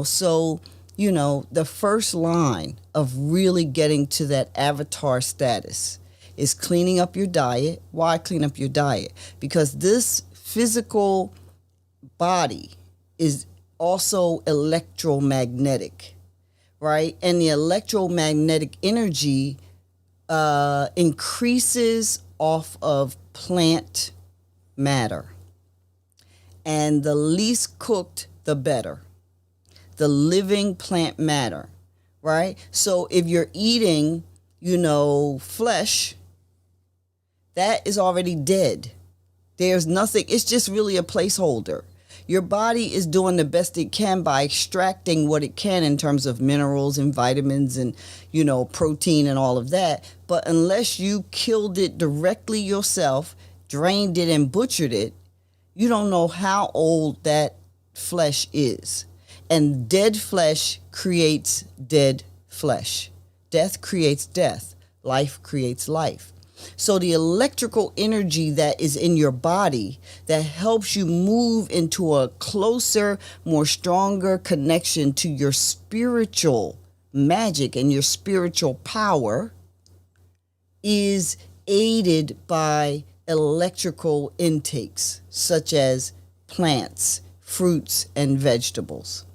So, the first line of really getting to that avatar status is cleaning up your diet. Why clean up your diet? Because this physical body is also electromagnetic, right? And the electromagnetic energy increases off of plant matter. And the least cooked, the better. The living plant matter, right? So if you're eating, flesh, that is already dead. There's nothing, it's just really a placeholder. Your body is doing the best it can by extracting what it can in terms of minerals and vitamins and, protein and all of that. But unless you killed it directly yourself, drained it and butchered it, you don't know how old that flesh is. And dead flesh creates dead flesh. Death creates death. Life creates life. So the electrical energy that is in your body that helps you move into a closer, more stronger connection to your spiritual magic and your spiritual power is aided by electrical intakes such as plants, fruits, and vegetables.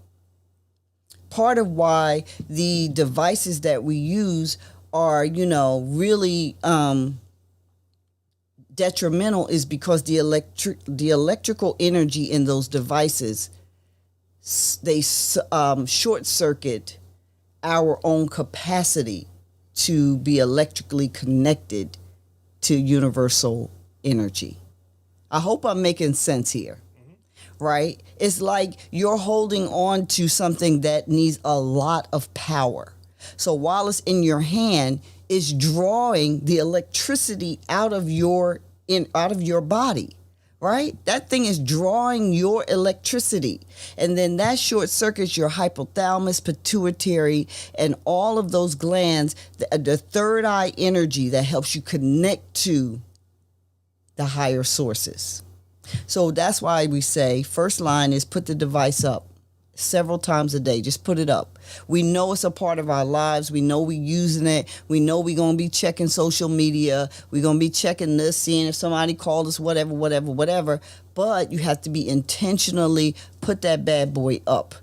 Part of why the devices that we use are, really detrimental is because the electrical energy in those devices, they short circuit our own capacity to be electrically connected to universal energy. I hope I'm making sense here. Right? It's like you're holding on to something that needs a lot of power. So while it's in your hand, it's drawing the electricity out of your body, right? That thing is drawing your electricity. And then that short circuits your hypothalamus, pituitary, and all of those glands, the third eye energy that helps you connect to the higher sources. So that's why we say first line is put the device up several times a day. Just put it up. We know it's a part of our lives. We know we're using it. We know we're going to be checking social media. We're going to be checking this, seeing if somebody called us, whatever. But you have to be intentionally put that bad boy up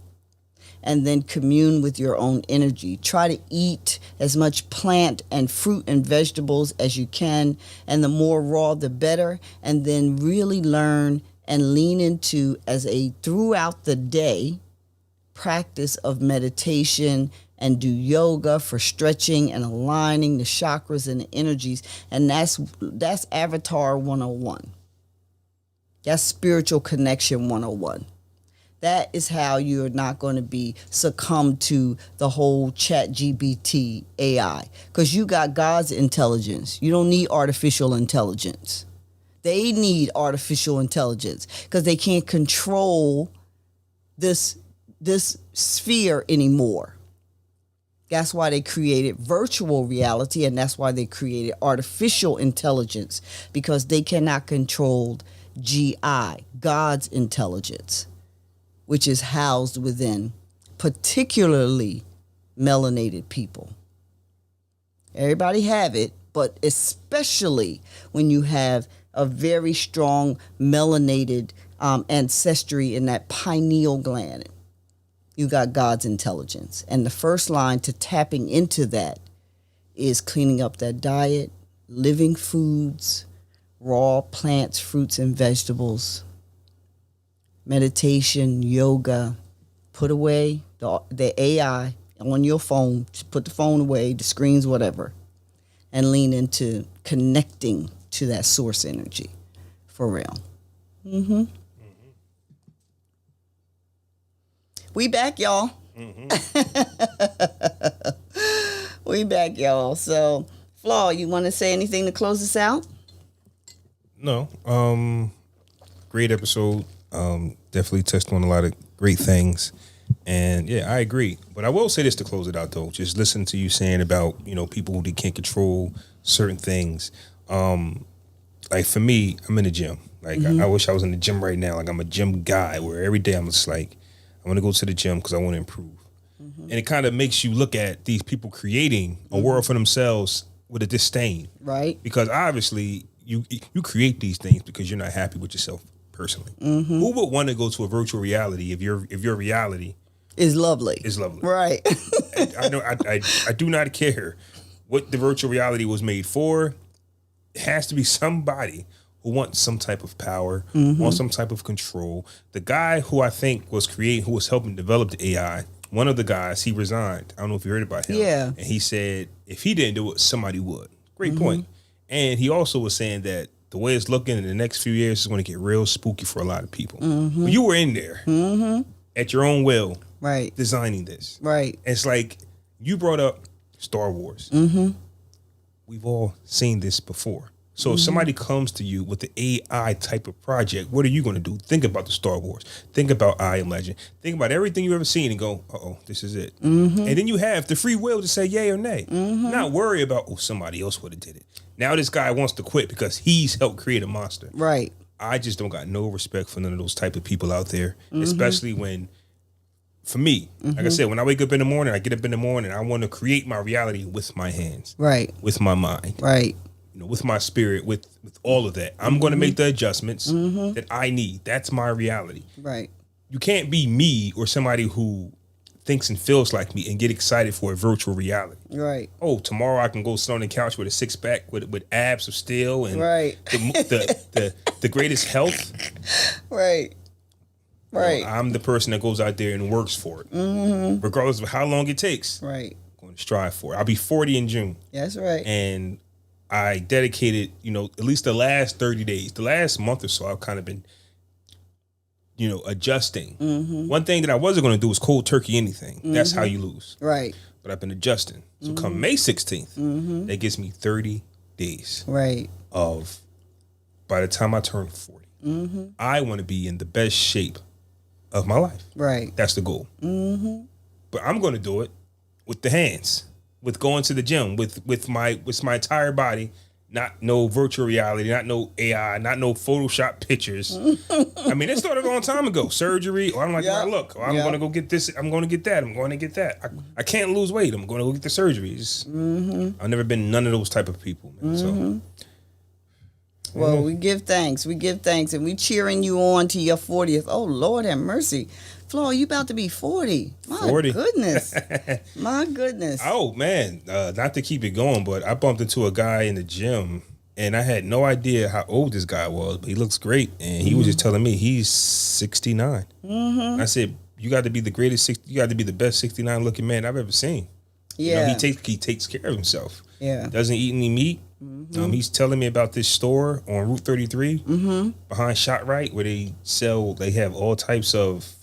and then commune with your own energy. Try to eat as much plant and fruit and vegetables as you can, and the more raw, the better. And then really learn and lean into as a throughout the day practice of meditation and do yoga for stretching and aligning the chakras and the energies. And that's Avatar 101. That's spiritual connection 101. That is how you're not going to be succumb to the whole ChatGPT AI, because you got God's intelligence. You don't need artificial intelligence. They need artificial intelligence because they can't control this sphere anymore. That's why they created virtual reality, and that's why they created artificial intelligence, because they cannot control GI, God's intelligence, which is housed within particularly melanated people. Everybody have it, but especially when you have a very strong melanated ancestry in that pineal gland, you got God's intelligence. And the first line to tapping into that is cleaning up that diet, living foods, raw plants, fruits, and vegetables, meditation, yoga. Put away the AI on your phone. Just put the phone away, the screens, whatever. and lean into connecting to that source energy for real. We back, y'all. We back, y'all. So, Flaw, you want to say anything to close us out? No. Great episode. Definitely touched on a lot of great things. And yeah, I agree. But I will say this to close it out, though. Just listen to you saying about, people who can't control certain things. Like for me, I'm in the gym. Like I wish I was in the gym right now. Like I'm a gym guy where every day I'm just like, I want to go to the gym because I want to improve. And it kind of makes you look at these people creating a world for themselves with a disdain. Right. Because obviously you create these things because you're not happy with yourself personally. Who would want to go to a virtual reality if your reality is lovely? Right. I do not care what the virtual reality was made for. It has to be somebody who wants some type of power, wants some type of control. The guy who I think who was helping develop the AI, one of the guys, he resigned. I don't know if you heard about him. Yeah. And he said if he didn't do it, somebody would. Great point. And he also was saying that the way it's looking in the next few years is going to get real spooky for a lot of people. But you were in there at your own will, right, designing this. Right. It's like you brought up Star Wars. We've all seen this before. So if somebody comes to you with the AI type of project, what are you going to do? Think about the Star Wars. Think about I Am Legend. Think about everything you've ever seen and go, this is it. And then you have the free will to say yay or nay. Not worry about, somebody else would have did it. Now this guy wants to quit because he's helped create a monster. Right. I just don't got no respect for none of those type of people out there, especially when, for me, like I said, when I wake up in the morning, I get up in the morning, I want to create my reality with my hands. Right. With my mind. Right. With my spirit, with all of that. I'm going to make the adjustments that I need. That's my reality. Right. You can't be me or somebody who thinks and feels like me and get excited for a virtual reality. Right. Oh, tomorrow I can go sit on the couch with a six pack with abs of steel and the greatest health. Right. Right. I'm the person that goes out there and works for it, regardless of how long it takes. Right. I'm going to strive for it. I'll be 40 in June. That's right. And I dedicated, at least the last 30 days, the last month or so, I've kind of been, adjusting. One thing that I wasn't going to do was cold turkey anything. That's how you lose. Right. But I've been adjusting. So come May 16th, that gives me 30 days. Right. By the time I turn 40, I want to be in the best shape of my life. Right. That's the goal. But I'm going to do it with the hands. With going to the gym, with my entire body, not no virtual reality, not no AI, not no Photoshop pictures. I mean, it started a long time ago. Surgery, or I'm like, look, I'm going to go get this, I'm going to get that, I'm going to get that. I can't lose weight, I'm going to go get the surgeries. I've never been none of those type of people, man. So, well, we give thanks, and we cheering you on to your 40th. Oh, Lord have mercy. Flo, you about to be 40. My 40. Goodness. My goodness. Oh, man. Not to keep it going, but I bumped into a guy in the gym, and I had no idea how old this guy was, but he looks great. And he was just telling me he's 69. I said, you got to be the greatest, you got to be the best 69 looking man I've ever seen. Yeah. He takes care of himself. Yeah. Doesn't eat any meat. He's telling me about this store on Route 33 behind ShotRite where they have all types of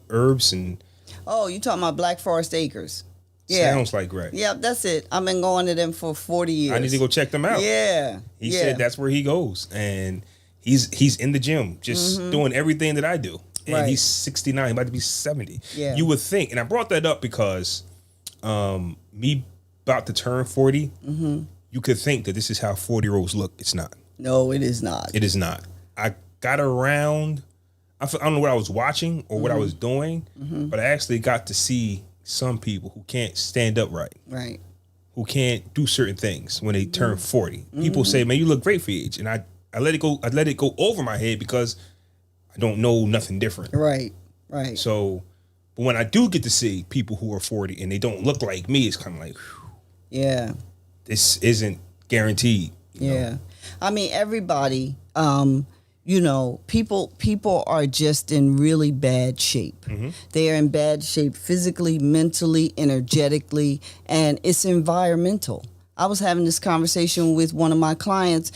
herbs and. Oh, you talking about Black Forest Acres? Yeah. Sounds like right. Yeah, that's it. I've been going to them for 40 years. I need to go check them out. Yeah. He said that's where he goes, and he's in the gym just doing everything that I do. And he's 69, he about to be 70. Yeah. You would think, and I brought that up because me about to turn 40, you could think that this is how 40-year-olds look. It's not. No, it is not. It is not. I got around, I don't know what I was watching or what I was doing, but I actually got to see some people who can't stand up right. Right. Who can't do certain things when they turn 40. People say, man, you look great for your age. And I let it go. I let it go over my head because I don't know nothing different. Right. Right. So, but when I do get to see people who are 40 and they don't look like me, it's kind of like, whew, yeah, this isn't guaranteed. You know? I mean, everybody, people are just in really bad shape. They are in bad shape physically, mentally, energetically, and it's environmental. I was having this conversation with one of my clients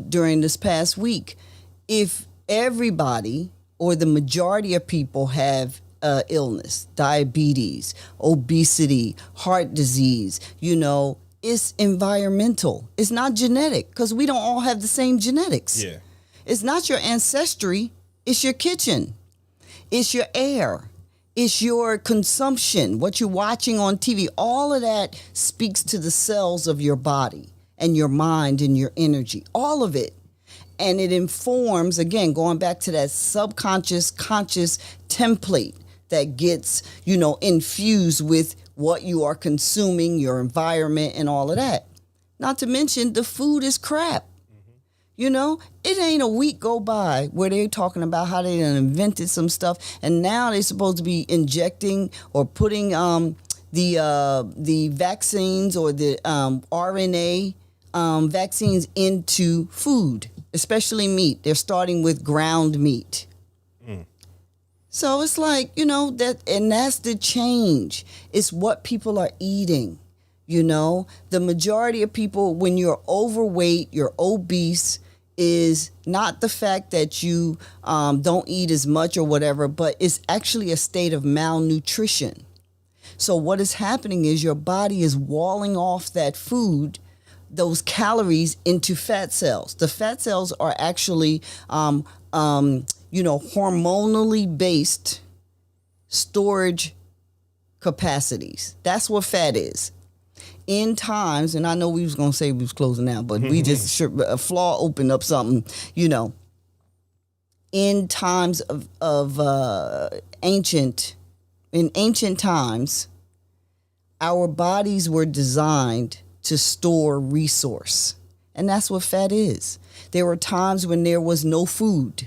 during this past week. If everybody or the majority of people have illness, diabetes, obesity, heart disease, it's environmental. It's not genetic, because we don't all have the same genetics. Yeah. It's not your ancestry. It's your kitchen. It's your air. It's your consumption, what you're watching on TV. All of that speaks to the cells of your body and your mind and your energy, all of it. And it informs, again, going back to that subconscious, conscious template that gets, infused with what you are consuming, your environment, and all of that. Not to mention the food is crap. It ain't a week go by where they're talking about how they done invented some stuff, and now they're supposed to be injecting or putting the vaccines or the RNA vaccines into food, especially meat. They're starting with ground meat. So it's like, and that's the change. It's what people are eating. The majority of people, when you're overweight, you're obese, is not the fact that you don't eat as much or whatever, but it's actually a state of malnutrition. So what is happening is your body is walling off that food, those calories, into fat cells. The fat cells are actually, hormonally based storage capacities. That's what fat is. In times, and I know we was going to say we was closing out, but we just, Flaw opened up something, in times of ancient times, our bodies were designed to store resource. And that's what fat is. There were times when there was no food,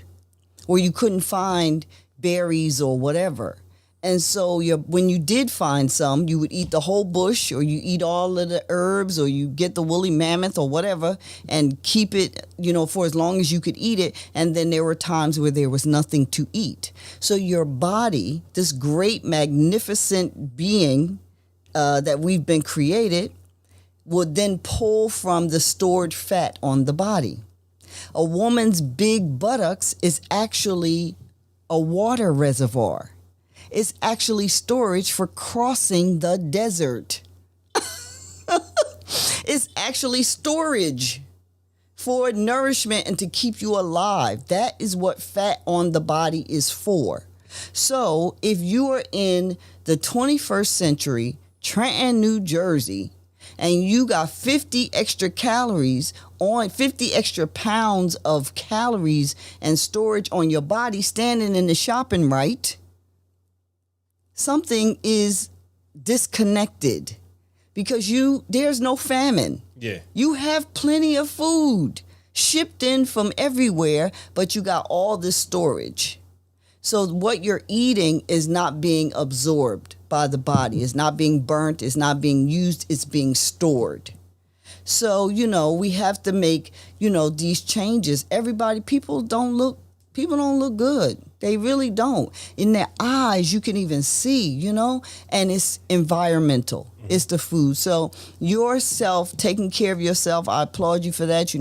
or you couldn't find berries or whatever. And so when you did find some, you would eat the whole bush, or you eat all of the herbs, or you get the woolly mammoth or whatever and keep it, for as long as you could eat it. And then there were times where there was nothing to eat. So your body, this great, magnificent being that we've been created, would then pull from the stored fat on the body. A woman's big buttocks is actually a water reservoir. It's actually storage for crossing the desert. It's actually storage for nourishment and to keep you alive. That is what fat on the body is for. So if you are in the 21st century, Trenton, New Jersey, and you got 50 extra calories on 50 extra pounds of calories and storage on your body standing in the shopping right, something is disconnected, because there's no famine. Yeah. You have plenty of food shipped in from everywhere, but you got all this storage. So what you're eating is not being absorbed by the body. It's not being burnt. It's not being used. It's being stored. So, we have to make, these changes. People don't look good. They really don't. In their eyes, you can even see, and it's environmental. It's the food. So yourself, taking care of yourself, I applaud you for that.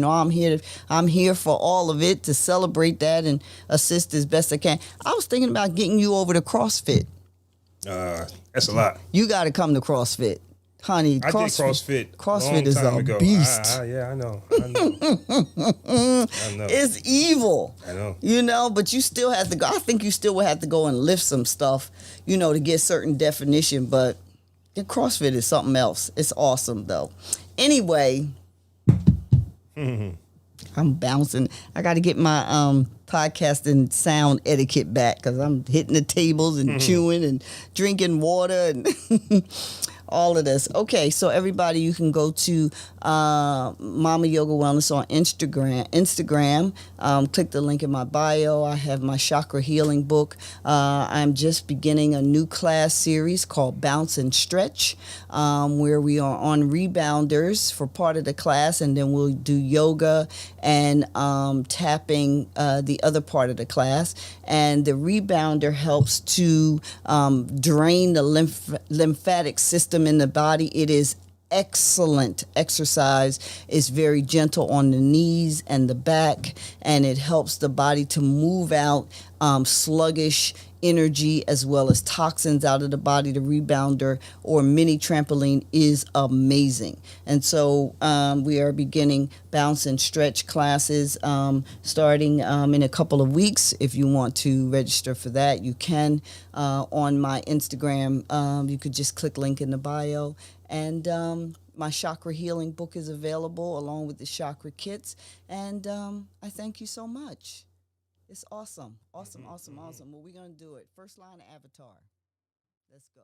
I'm here for all of it, to celebrate that and assist as best I can. I was thinking about getting you over to CrossFit. That's a lot. You got to come to CrossFit. Honey, I did CrossFit. CrossFit is a beast. Yeah, I know. It's evil. I know. But you still have to go. I think you still would have to go and lift some stuff, to get certain definition. But the CrossFit is something else. It's awesome, though. Anyway, I'm bouncing. I got to get my podcasting sound etiquette back, because I'm hitting the tables and chewing and drinking water and all of this. Okay, so everybody, you can go to Mama Yoga Wellness on Instagram. Click the link in my bio. I have my chakra healing book. I'm just beginning a new class series called Bounce and Stretch, where we are on rebounders for part of the class, and then we'll do yoga and tapping the other part of the class. And the rebounder helps to drain the lymphatic system in the body. It is excellent exercise. It's very gentle on the knees and the back, and it helps the body to move out sluggish energy as well as toxins out of the body. The rebounder or mini trampoline is amazing. And so we are beginning bounce and stretch classes starting in a couple of weeks. If you want to register for that, you can on my Instagram. You could just click link in the bio. And my chakra healing book is available along with the chakra kits. And I thank you so much. It's awesome. Awesome. Well, we're going to do it. First line of Avatar. Let's go.